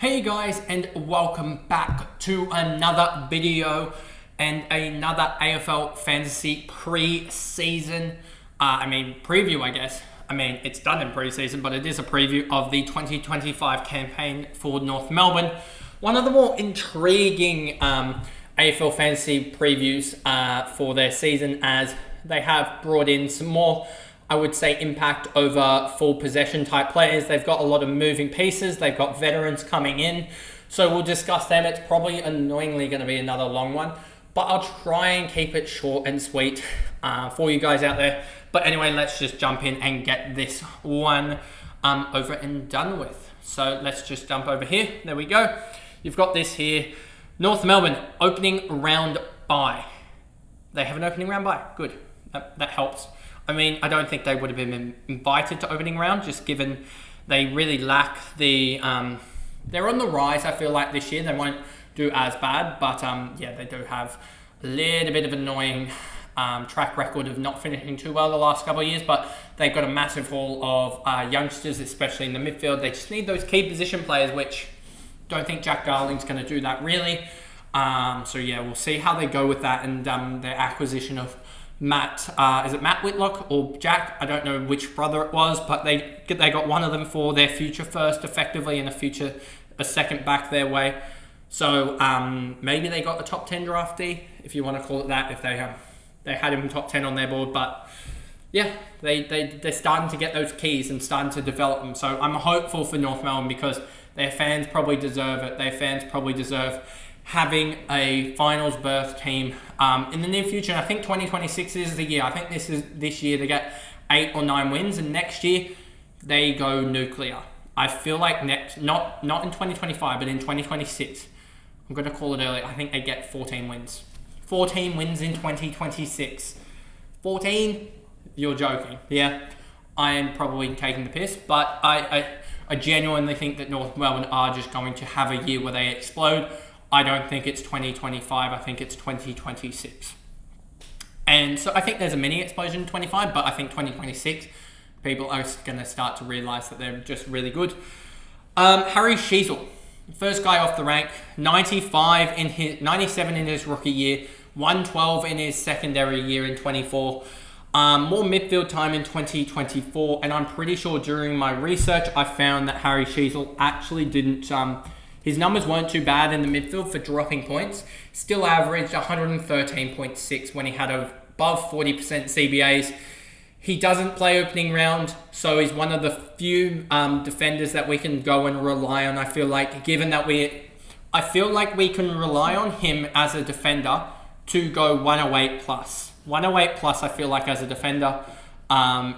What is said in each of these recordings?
Hey guys, and welcome back to another video and another AFL fantasy pre-season, preview I guess. It's done in pre-season, but it is a preview of the 2025 campaign for North Melbourne. One of the more intriguing AFL fantasy previews for their season, as they have brought in some more, I would say, impact over full possession type players. They've got a lot of moving pieces. They've got veterans coming in. So we'll discuss them. It's probably annoyingly going to be another long one, but I'll try and keep it short and sweet for you guys out there. But anyway, let's just jump in and get this one over and done with. So let's just jump over here. There we go. You've got this here. North Melbourne, opening round bye. They have an opening round bye. Good. That helps. I don't think they would have been invited to opening round, just given they really lack the... they're on the rise, I feel like, this year. They won't do as bad, but they do have a little bit of annoying track record of not finishing too well the last couple of years, but they've got a massive haul of youngsters, especially in the midfield. They just need those key position players, which don't think Jack Darling's going to do that, really. We'll see how they go with that, and their acquisition of Matt, is it Matt Whitlock or Jack? I don't know which brother it was, but they got one of them for their future first, effectively, and a second back their way. So maybe they got a top 10 draftee, if you want to call it that, if they had him top 10 on their board. But yeah, they're starting to get those keys and starting to develop them. So I'm hopeful for North Melbourne because their fans probably deserve it. Their fans probably deserve having a finals berth team in the near future. And I think 2026 is the year. I think this year to get 8 or 9 wins, and next year they go nuclear. I feel like not in 2025, but in 2026, I'm going to call it early, I think they get 14 wins. 14 wins in 2026. 14? You're joking. Yeah, I am probably taking the piss, but I genuinely think that North Melbourne are just going to have a year where they explode. I don't think it's 2025, I think it's 2026. And so I think there's a mini explosion in 25, but I think 2026, people are going to start to realise that they're just really good. Harry Sheezel, first guy off the rank, 97 in his rookie year, 112 in his secondary year in 24. More midfield time in 2024, and I'm pretty sure during my research, I found that Harry Sheezel actually didn't... his numbers weren't too bad in the midfield for dropping points. Still averaged 113.6 when he had above 40% CBAs. He doesn't play opening round, so he's one of the few defenders that we can go and rely on. I feel like, given that I feel like we can rely on him as a defender to go 108 plus. 108 plus, I feel like, as a defender.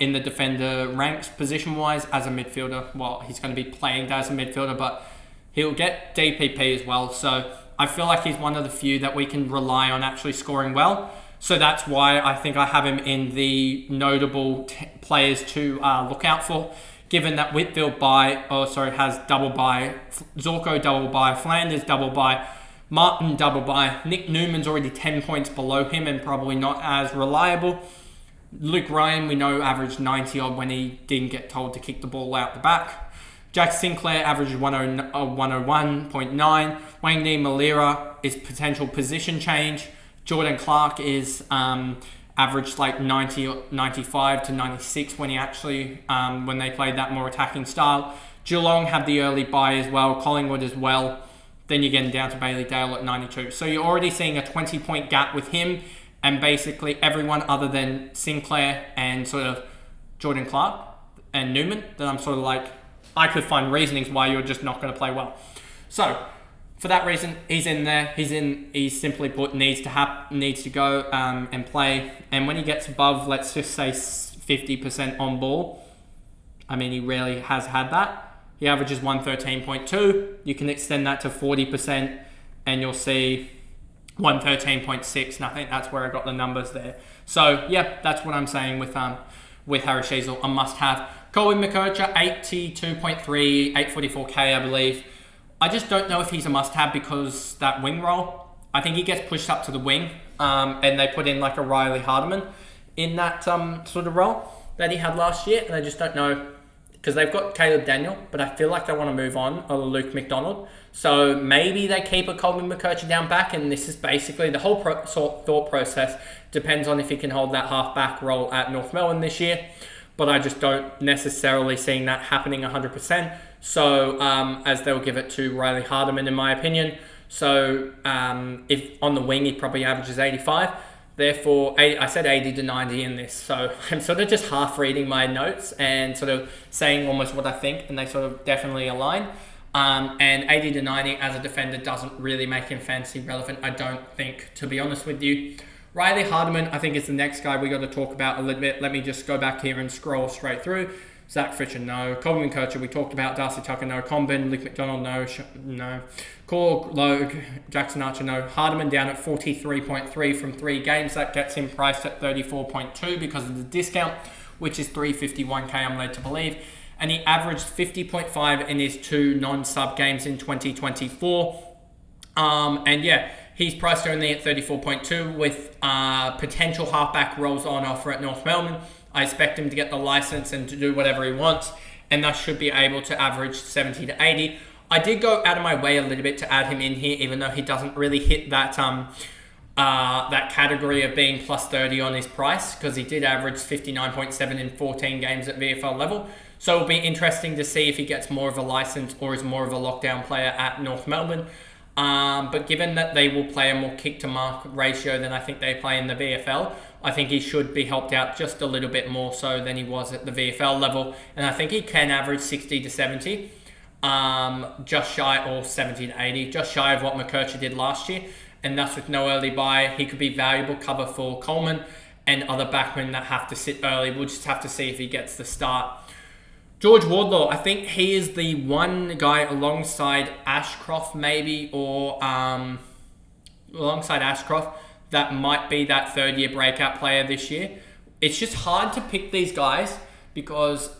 In the defender ranks position-wise as a midfielder. Well, he's going to be playing as a midfielder, but he'll get DPP as well, so I feel like he's one of the few that we can rely on actually scoring well. So that's why I think I have him in the notable players to look out for, given that Whitfield has double bye, Zorko double bye, Flanders double bye, Martin double bye, Nick Newman's already 10 points below him and probably not as reliable. Luke Ryan, we know, averaged 90 odd when he didn't get told to kick the ball out the back. Jack Sinclair averaged 101.9. Wayne Malira is potential position change. Jordan Clark is averaged like 95 to 96 when he actually when they played that more attacking style. Geelong had the early bye as well. Collingwood as well. Then you're getting down to Bailey Dale at 92. So you're already seeing a 20-point gap with him and basically everyone other than Sinclair and sort of Jordan Clark and Newman. That I'm sort of like, I could find reasonings why you're just not going to play well. So, for that reason, he's in there. He's simply put, needs to go and play. And when he gets above, let's just say 50% on ball, he rarely has had that. He averages 113.2. You can extend that to 40%, and you'll see 113.6. And I think that's where I got the numbers there. So, yeah, that's what I'm saying with Harry Sheezel, a must-have. Colby McKercher, 82.3, 844k, I believe. I just don't know if he's a must-have because that wing role, I think he gets pushed up to the wing, and they put in like a Riley Hardiman in that sort of role that he had last year, and I just don't know because they've got Caleb Daniel, but I feel like they want to move on, or Luke McDonald. So maybe they keep a Colby McKercher down back, and this is basically the whole thought process. Depends on if he can hold that half-back role at North Melbourne this year, but I just don't necessarily see that happening 100%. So as they'll give it to Riley Hardiman, in my opinion. So if on the wing, he probably averages 85. Therefore, I said 80 to 90 in this. So I'm sort of just half reading my notes and sort of saying almost what I think, and they sort of definitely align. And 80 to 90 as a defender doesn't really make him fantasy relevant, I don't think, to be honest with you. Riley Hardiman, I think, is the next guy we got to talk about a little bit. Let me just go back here and scroll straight through. Zach Fisher, no. Colby McKercher, we talked about. Darcy Tucker, no. Combin, Luke McDonald, no. No. Core, Logue, Jackson Archer, no. Hardiman down at 43.3 from 3 games. That gets him priced at 34.2 because of the discount, which is 351k, I'm led to believe. And he averaged 50.5 in his 2 non-sub games in 2024. And yeah, he's priced only at 34.2 with potential halfback roles on offer at North Melbourne. I expect him to get the license and to do whatever he wants, and thus should be able to average 70 to 80. I did go out of my way a little bit to add him in here, even though he doesn't really hit that that category of being plus 30 on his price, because he did average 59.7 in 14 games at VFL level. So it'll be interesting to see if he gets more of a license or is more of a lockdown player at North Melbourne. But given that they will play a more kick-to-mark ratio than I think they play in the VFL, I think he should be helped out just a little bit more so than he was at the VFL level. And I think he can average 60 to 70, just shy, or 70 to 80, just shy of what McKercher did last year. And thus, with no early buy, he could be valuable cover for Coleman and other backmen that have to sit early. We'll just have to see if he gets the start. George Wardlaw, I think he is the one guy alongside Ashcroft maybe, or alongside Ashcroft, that might be that third-year breakout player this year. It's just hard to pick these guys because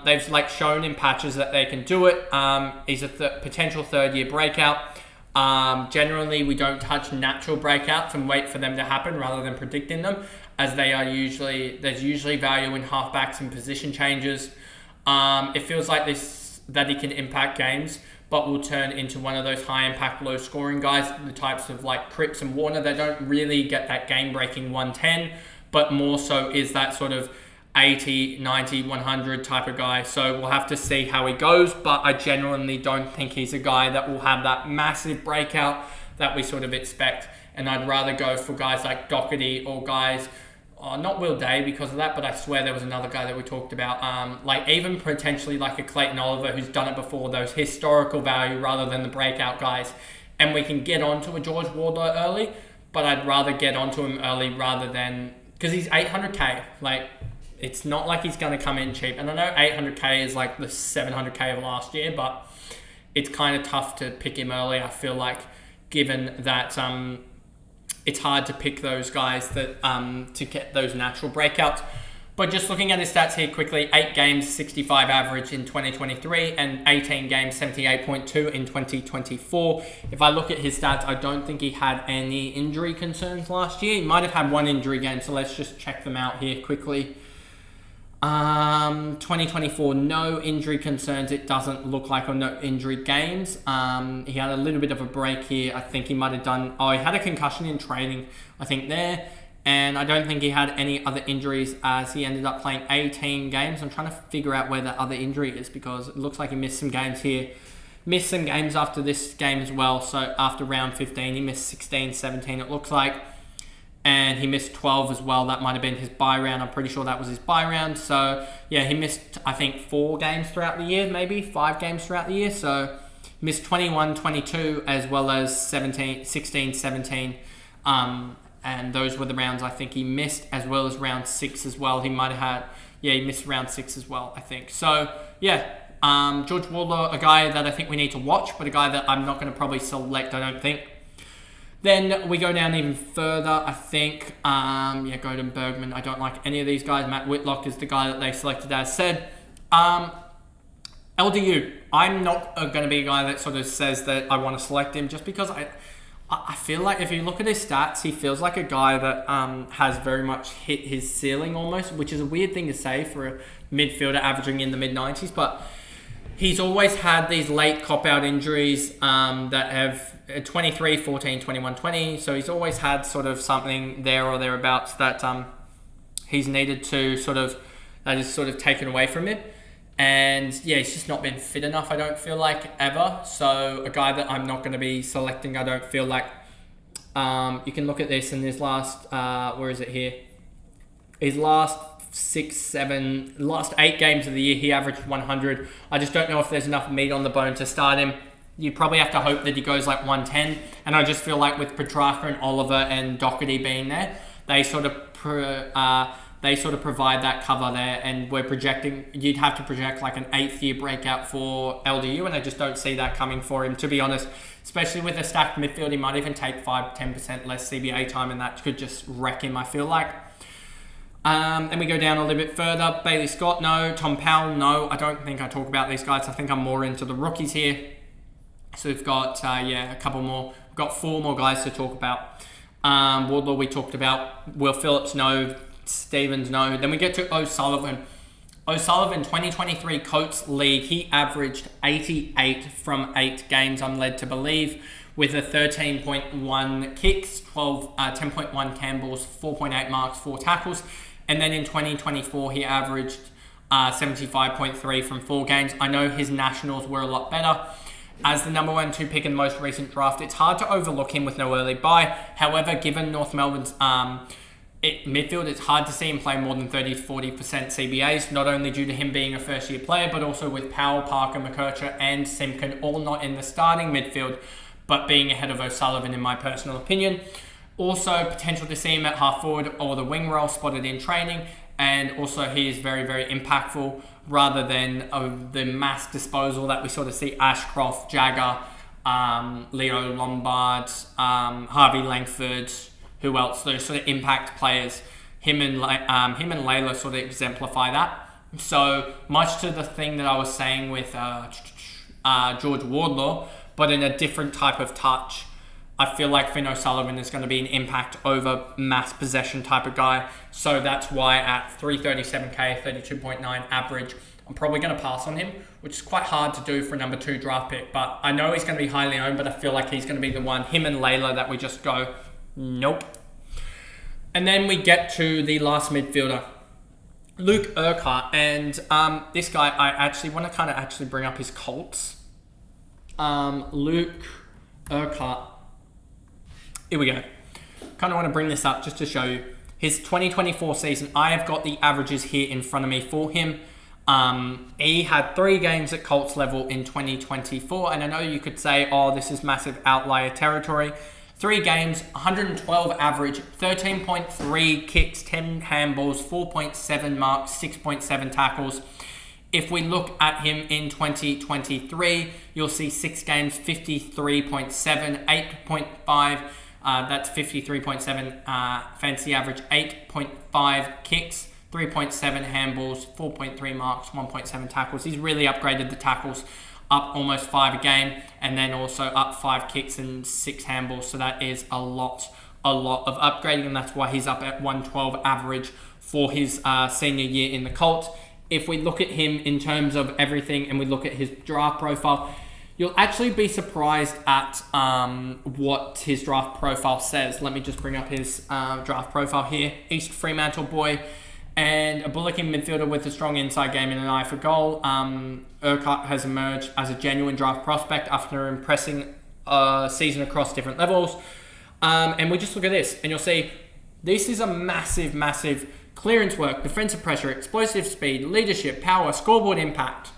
they've shown in patches that they can do it. He's a potential third-year breakout. Generally, we don't touch natural breakouts and wait for them to happen rather than predicting them, as there's usually value in halfbacks and position changes. It feels like that he can impact games, but will turn into one of those high-impact, low-scoring guys, the types of Cripps and Warner that don't really get that game-breaking 110, but more so is that sort of 80, 90, 100 type of guy. So we'll have to see how he goes, but I genuinely don't think he's a guy that will have that massive breakout that we sort of expect. And I'd rather go for guys like Doherty or guys, not Will Day because of that, but I swear there was another guy that we talked about, even potentially a Clayton Oliver who's done it before, those historical value rather than the breakout guys. And we can get onto a George Wardlaw early, but I'd rather get onto him early rather than, because he's 800k. It's not like he's going to come in cheap. And I know 800k is the 700k of last year, but it's kind of tough to pick him early, I feel like, given that it's hard to pick those guys that to get those natural breakouts. But just looking at his stats here quickly, 8 games, 65 average in 2023, and 18 games, 78.2 in 2024. If I look at his stats, I don't think he had any injury concerns last year. He might have had one injury game, so let's just check them out here quickly. 2024, no injury concerns. It doesn't look like, or no injury games. He had a little bit of a break here. I think he might have done, he had a concussion in training, I think there. And I don't think he had any other injuries as he ended up playing 18 games. I'm trying to figure out where that other injury is because it looks like he missed some games here. Missed some games after this game as well. So after round 15, he missed 16, 17, it looks like. And he missed 12 as well. That might have been his bye round. I'm pretty sure that was his bye round. So, yeah, he missed, I think, 4 games throughout the year, maybe 5 games throughout the year. So, missed 21, 22, as well as 17, 16, 17. And those were the rounds I think he missed, as well as round 6 as well. He might have had, he missed round 6 as well, I think. So, yeah, George Wardlaw, a guy that I think we need to watch, but a guy that I'm not going to probably select, I don't think. Then we go down even further, I think. Golden Bergman, I don't like any of these guys. Matt Whitlock is the guy that they selected, as said. LDU, I'm not going to be a guy that sort of says that I want to select him just because I feel like if you look at his stats, he feels like a guy that has very much hit his ceiling almost, which is a weird thing to say for a midfielder averaging in the mid-90s, but he's always had these late cop-out injuries that have 23, 14, 21, 20. So he's always had sort of something there or thereabouts that he's needed to that is sort of taken away from him. And yeah, he's just not been fit enough, I don't feel like, ever. So a guy that I'm not going to be selecting, I don't feel like. You can look at this in his last, where is it here? His last 8 games of the year, he averaged 100. I just don't know if there's enough meat on the bone to start him. You probably have to hope that he goes like 110. And I just feel like with Petrarca and Oliver and Doherty being there, they sort of provide that cover there. And we're projecting, you'd have to project like an 8th year breakout for LDU. And I just don't see that coming for him, to be honest. Especially with a stacked midfield, he might even take 5-10% less CBA time, and that could just wreck him, I feel like. And we go down a little bit further. Bailey Scott, no. Tom Powell, no. I don't think I talk about these guys. I think I'm more into the rookies here. So we've got, a couple more. We've got 4 more guys to talk about. Wardlaw, we talked about. Will Phillips, no. Stevens, no. Then we get to O'Sullivan. O'Sullivan, 2023 Coates League. He averaged 88 from 8 games, I'm led to believe, with a 13.1 kicks, 10.1 handballs, 4.8 marks, 4 tackles. And then in 2024, he averaged 75.3 from 4 games. I know his nationals were a lot better. As the number 1, 2 pick in the most recent draft, it's hard to overlook him with no early bye. However, given North Melbourne's midfield, it's hard to see him play more than 30 to 40% CBAs, not only due to him being a first-year player, but also with Powell, Parker, McKercher, and Simpkin all not in the starting midfield, but being ahead of O'Sullivan in my personal opinion. Also, potential to see him at half forward or the wing role spotted in training, and also he is very, very impactful rather than the mass disposal that we sort of see Ashcroft, Jagger, Leo Lombard, Harvey Langford, who else? Those sort of impact players. Him and Layla sort of exemplify that. So much to the thing that I was saying with George Wardlaw, but in a different type of touch. I feel like Finn O'Sullivan is going to be an impact over mass possession type of guy. So that's why at 337k, 32.9 average, I'm probably going to pass on him, which is quite hard to do for a number 2 draft pick. But I know he's going to be highly owned, but I feel like he's going to be the one, him and Layla, that we just go, nope. And then we get to the last midfielder, Luke Urquhart. And this guy, I actually want to kind of bring up his Colts. Luke Urquhart. Here we go. Kind of want to bring this up just to show you. His 2024 season, I have got the averages here in front of me for him. He had 3 games at Colts level in 2024. And I know you could say, oh, this is massive outlier territory. 3 games, 112 average, 13.3 kicks, 10 handballs, 4.7 marks, 6.7 tackles. If we look at him in 2023, you'll see 6 games, 53.7, 8.5, that's 53.7 fancy average, 8.5 kicks, 3.7 handballs, 4.3 marks, 1.7 tackles. He's really upgraded the tackles, up almost 5 a game, and then also up 5 kicks and 6 handballs. So that is a lot of upgrading, and that's why he's up at 112 average for his senior year in the Colts. If we look at him in terms of everything and we look at his draft profile, you'll actually be surprised at what his draft profile says. Let me just bring up his draft profile here. East Fremantle boy and a bullocking midfielder with a strong inside game and an eye for goal. Urquhart has emerged as a genuine draft prospect after impressing season across different levels. And we just look at this and you'll see this is a massive clearance work, defensive pressure, explosive speed, leadership, power, scoreboard impact.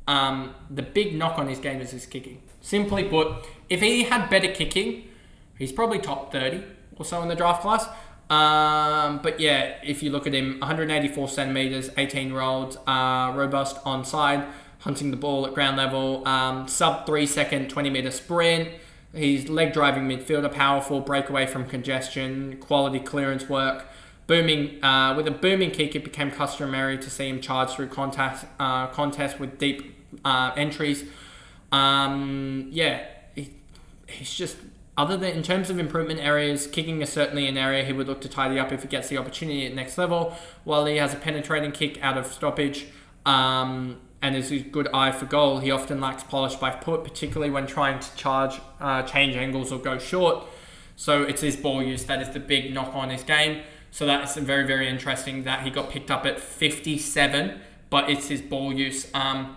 The big knock on his game is his kicking. Simply put, if he had better kicking, he's probably top 30 or so in the draft class. But yeah, if you look at him, 184 centimeters, 18-year-old, robust onside, hunting the ball at ground level, sub 3 second, 20-meter sprint. He's leg driving midfielder, powerful, breakaway from congestion, quality clearance work. Booming with a booming kick, it became customary to see him charge through contests with deep entries. He's just other than in terms of improvement areas, kicking is certainly an area he would look to tidy up if he gets the opportunity at next level. While he has a penetrating kick out of stoppage and is a good eye for goal, he often lacks polish by foot, particularly when trying to change angles or go short. So it's his ball use that is the big knock on his game. So that's very, very interesting that he got picked up at 57, but it's his ball use. And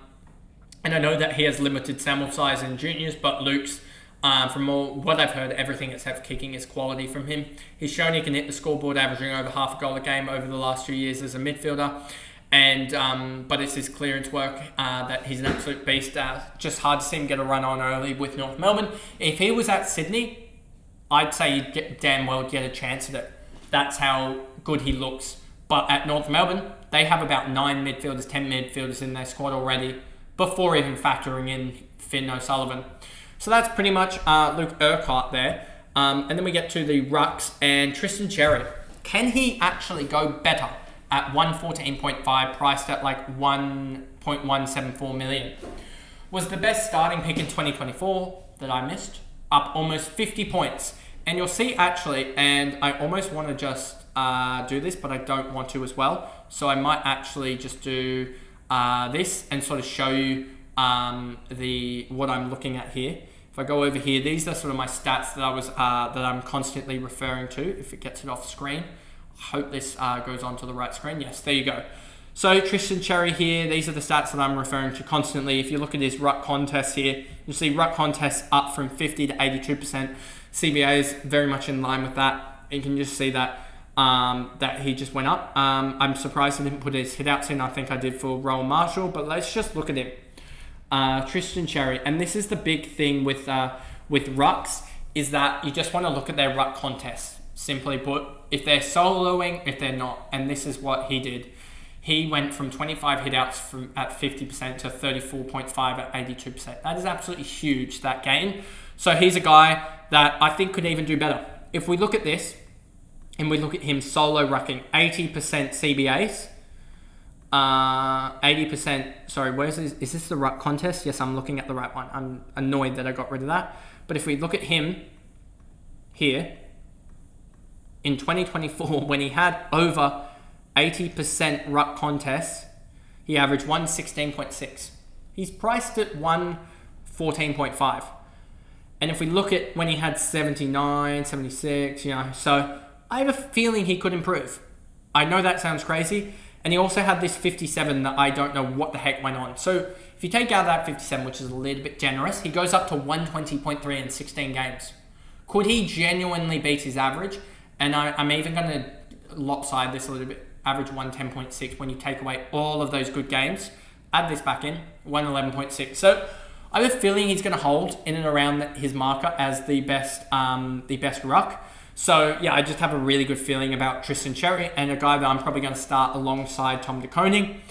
I know that he has limited sample size in juniors, but Luke's, from what I've heard, everything except kicking is quality from him. He's shown he can hit the scoreboard, averaging over half a goal a game over the last 2 years as a midfielder. And but it's his clearance work that he's an absolute beast. Just hard to see him get a run on early with North Melbourne. If he was at Sydney, I'd say you'd damn well get a chance at it. That's how good he looks. But at North Melbourne, they have about 9 midfielders, 10 midfielders in their squad already, before even factoring in Finn O'Sullivan. So that's pretty much Luke Urquhart there. And then we get to the rucks and Tristan Xerri. Can he actually go better at 114.5, priced at like 1.174 million? Was the best starting pick in 2024 that I missed, up almost 50 points. And you'll see actually, and I almost want to just do this, but I don't want to as well. So I might actually just do this and sort of show you what I'm looking at here. If I go over here, these are sort of my stats that I'm constantly referring to. If it gets it off screen, I hope this goes onto the right screen. Yes, there you go. So Tristan Xerri here, these are the stats that I'm referring to constantly. If you look at his ruck contests here, you'll see ruck contests up from 50 to 82%. CBA is very much in line with that. You can just see that that he just went up. I'm surprised he didn't put his hitouts in. I think I did for Rowan Marshall, but let's just look at him. Tristan Xerri, and this is the big thing with rucks, is that you just want to look at their ruck contests. Simply put, if they're soloing, if they're not, and this is what he did. He went from 25 hitouts at 50% to 34.5 at 82%. That is absolutely huge, that gain. So he's a guy that I think could even do better. If we look at this, and we look at him solo rucking, 80% CBAs, 80%, sorry, where's this? Is this the ruck contest? Yes, I'm looking at the right one. I'm annoyed that I got rid of that. But if we look at him here, in 2024, when he had over 80% ruck contests, he averaged 116.6. He's priced at 114.5. And if we look at when he had 79, 76, so I have a feeling he could improve. I know that sounds crazy. And he also had this 57 that I don't know what the heck went on. So if you take out that 57, which is a little bit generous, he goes up to 120.3 in 16 games. Could he genuinely beat his average? And I'm even going to lopside this a little bit. Average 110.6 when you take away all of those good games. Add this back in, 111.6. So I have a feeling he's going to hold in and around his marker as the best ruck. So yeah, I just have a really good feeling about Tristan Xerri, and a guy that I'm probably going to start alongside Tom De Koning.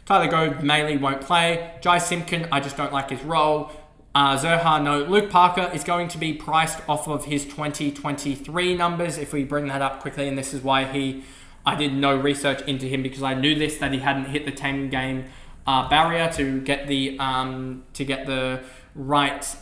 Tyler Gove mainly won't play. Jai Simpkin, I just don't like his role. Zerha, no. Luke Parker is going to be priced off of his 2023 numbers. If we bring that up quickly, and this is why I did no research into him, because I knew that he hadn't hit the 10 game barrier to get the right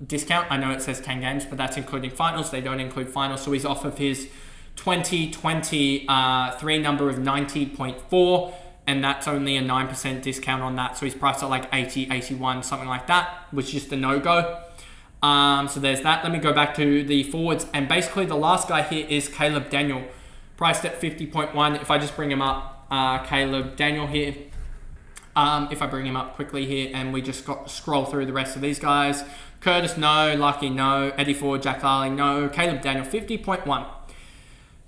discount. I know it says 10 games, but that's including finals. They don't include finals. So he's off of his 2023 number of 90.4, and that's only a 9% discount on that. So he's priced at like 80, 81, something like that, which is just a no-go. So there's that. Let me go back to the forwards. And basically the last guy here is Caleb Daniel, priced at 50.1. If I just bring him up, Caleb Daniel here. If I bring him up quickly here and we just scroll through the rest of these guys. Curtis, no. Lucky, no. Eddie Ford, Jack Larley, no. Caleb Daniel, 50.1.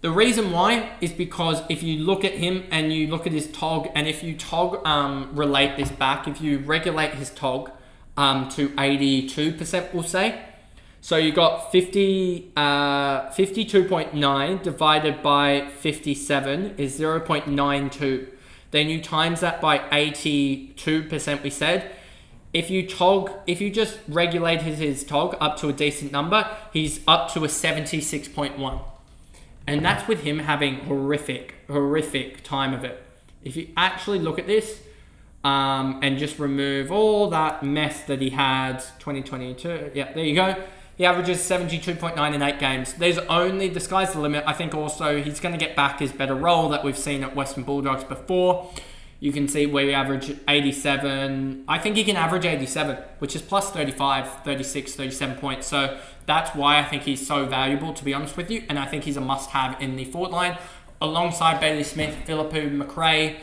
The reason why is because if you look at him and you look at his TOG, and if you TOG relate this back, if you regulate his TOG to 82%, we'll say. So you got 52.9 divided by 57 is 0.92. Then you times that by 82%, we said. If you just regulate his TOG up to a decent number, he's up to a 76.1. And that's with him having horrific time of it. If you actually look at this and just remove all that mess that he had 2022, yeah, there you go. He averages 72.9 in 8 games. The sky's the limit. I think also he's going to get back his better role that we've seen at Western Bulldogs before. You can see where he averaged 87. I think he can average 87, which is plus 35, 36, 37 points. So that's why I think he's so valuable, to be honest with you. And I think he's a must-have in the forward line, alongside Bailey Smith, Philippou, McRae,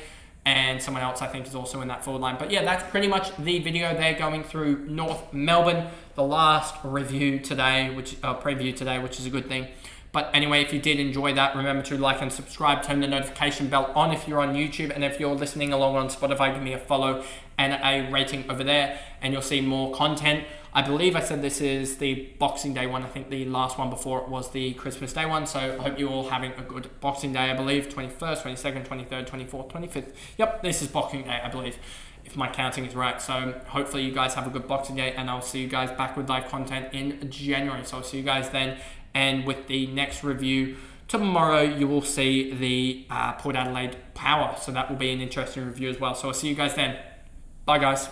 and someone else I think is also in that forward line. But yeah, that's pretty much the video there going through North Melbourne. The last preview today, which is a good thing. But anyway, if you did enjoy that, remember to like and subscribe, turn the notification bell on if you're on YouTube, and if you're listening along on Spotify, give me a follow and a rating over there, and you'll see more content. I believe I said this is the Boxing Day one. I think the last one before it was the Christmas Day one. So I hope you're all having a good Boxing Day, I believe. 21st, 22nd, 23rd, 24th, 25th. Yep, this is Boxing Day, I believe, if my counting is right. So hopefully you guys have a good Boxing Day, and I'll see you guys back with live content in January. So I'll see you guys then. And with the next review tomorrow, you will see the Port Adelaide Power. So that will be an interesting review as well. So I'll see you guys then. Bye, guys.